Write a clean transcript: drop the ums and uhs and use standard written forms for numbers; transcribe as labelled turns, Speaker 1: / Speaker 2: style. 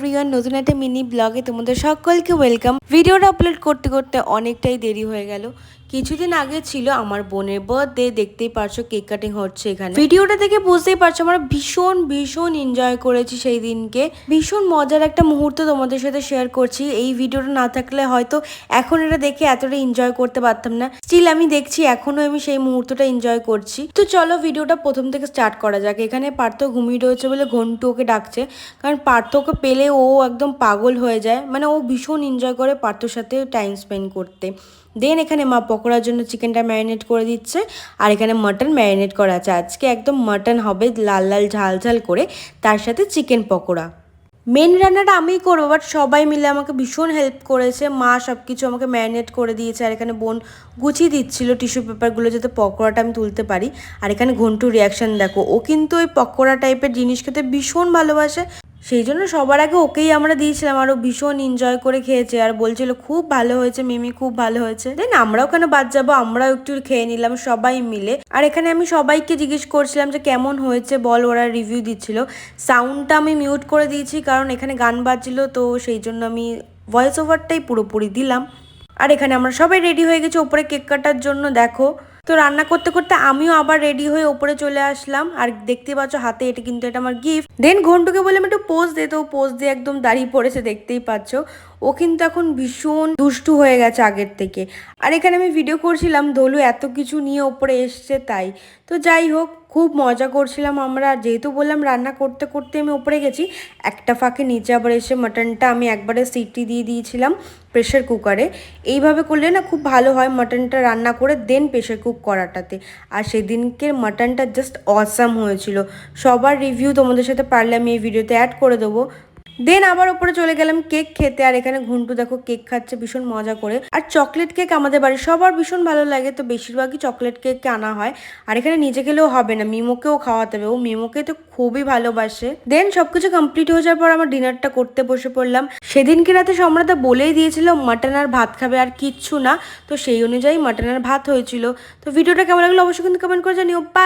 Speaker 1: Everyone, নতুন একটা mini ব্লগে তোমাদের সকলকে ওয়েলকাম। ভিডিওটা আপলোড করতে করতে অনেকটাই দেরি হয়ে গেল। কিছুদিন আগে ছিল আমার বোনের বার্থডে, দেখতেই পারছো কেক কাটিং হচ্ছে এখানে। ভিডিওটা দেখে বুঝতেই পারছো আমরা ভীষণ ভীষণ এনজয় করেছি সেই দিনকে। ভীষণ মজার একটা মুহূর্ত তোমাদের সাথে শেয়ার করছি। এই ভিডিওটা না থাকলে হয়তো এখন এটা দেখে এতটা এনজয় করতে পারতাম না। স্টিল আমি দেখছি এখনো আমি সেই মুহূর্তটা এনজয় করছি। তো চলো ভিডিওটা প্রথম থেকে স্টার্ট করা যাক। এখানে পার্থ ঘুমিয়ে রয়েছে বলে ঘন্টু ওকে ডাকছে, কারণ পার্থকে পেলে ও একদম পাগল হয়ে যায়। মানে ও ভীষণ এনজয় করে পার্থর সাথে টাইম স্পেন্ড করতে। দেন এখানে মা পকোড়ার জন্য চিকেনটা ম্যারিনেট করে দিচ্ছে, আর এখানে মাটন ম্যারিনেট করা আছে। আজকে একদম মাটন হবে লাল লাল ঝাল ঝাল করে, তার সাথে চিকেন পকোড়া। মেন রান্নাটা আমিই করবো, বাট সবাই মিলে আমাকে ভীষণ হেল্প করেছে। মা সব কিছু আমাকে ম্যারিনেট করে দিয়েছে, আর এখানে বোন গুছিয়ে দিচ্ছিল টিস্যু পেপারগুলো যাতে পকোড়াটা আমি তুলতে পারি। আর এখানে ঘন্টুর রিয়াকশান দেখো, ও কিন্তু ওই পকোড়া টাইপের জিনিস খেতে ভীষণ ভালোবাসে। সেই জন্য সবার আগে ওকেই আমরা দিয়েছিলাম, আর ও ভীষণ এনজয় করে খেয়েছে আর বলছিল খুব ভালো হয়েছে মিমি, খুব ভালো হয়েছে। দেন আমরাও ওখানে বাদ যাবো, আমরাও একটু খেয়ে নিলাম সবাই মিলে। আর এখানে আমি সবাইকে জিজ্ঞেস করছিলাম যে কেমন হয়েছে বল, ওরা রিভিউ দিচ্ছিল। সাউন্ডটা আমি মিউট করে দিয়েছি কারণ এখানে গান বাজছিল, তো সেই জন্য আমি ভয়েস ওভারটাই পুরোপুরি দিলাম। আর এখানে আমরা সবাই রেডি হয়ে গেছি ওপরে কেক কাটার জন্য। দেখো তো রান্না করতে করতে আমিও আবার রেডি হয়ে ওপরে চলে আসলাম, আর দেখতে পাচ্ছ হাতে এটা কিন্তু এটা আমার গিফট। দেন ঘন্টুকে বললাম একটু পোজ দে, তো পোজ দিয়ে একদম দাঁড়িয়ে পড়েছে, দেখতেই পাচ্ছ। ও কিন্তু এখন ভীষণ দুষ্টু হয়ে গেছে আগের থেকে। আর এখানে আমি ভিডিও করছিলাম, ধলু এত কিছু নিয়ে ওপরে এসছে তাই। তো যাই হোক, খুব মজা করছিলাম আমরা। যেহেতু বললাম রান্না করতে করতে আমি ওপরে গেছি, একটা ফাঁকে নিচে আবার এসে মাটনটা আমি একবারে সিটি দিয়ে দিয়েছিলাম প্রেশার কুকারে। এইভাবে করলে না খুব ভালো হয় মাটনটা রান্না করে দেন প্রেশার কুক করাটাতে। আর সেদিনকের মাটনটা জাস্ট অসাম হয়েছিল। সবার রিভিউ তোমাদের সাথে পারলে আমি এই ভিডিওতে অ্যাড করে দেবো। দেন আবার ওপরে চলে গেলাম কেক খেতে, আর এখানে ঘন্টু দেখো কেক খাচ্ছে ভীষণ মজা করে। আর চকলেট কেক আমাদের বাড়ির সবার ভীষণ ভালো লাগে, তো বেশিরভাগই চকলেট কেক আনা হয়। আর এখানে নিজে গেলেও হবে না, মিমোকেও খাওয়াতে হবে, ও মিমোকে তো খুবই ভালোবাসে। দেন সবকিছু কমপ্লিট হয়ে যাওয়ার পর আমার ডিনারটা করতে বসে পড়লাম। সেদিনকে রাতে সম্রাদা বলেই দিয়েছিল মাটন আর ভাত খাবে, আর কিচ্ছু না। তো সেই অনুযায়ী মাটন আর ভাত হয়েছিল। তো ভিডিওটা কেমন লাগলো অবশ্যই কিন্তু কমেন্ট করে জানিও। বাই।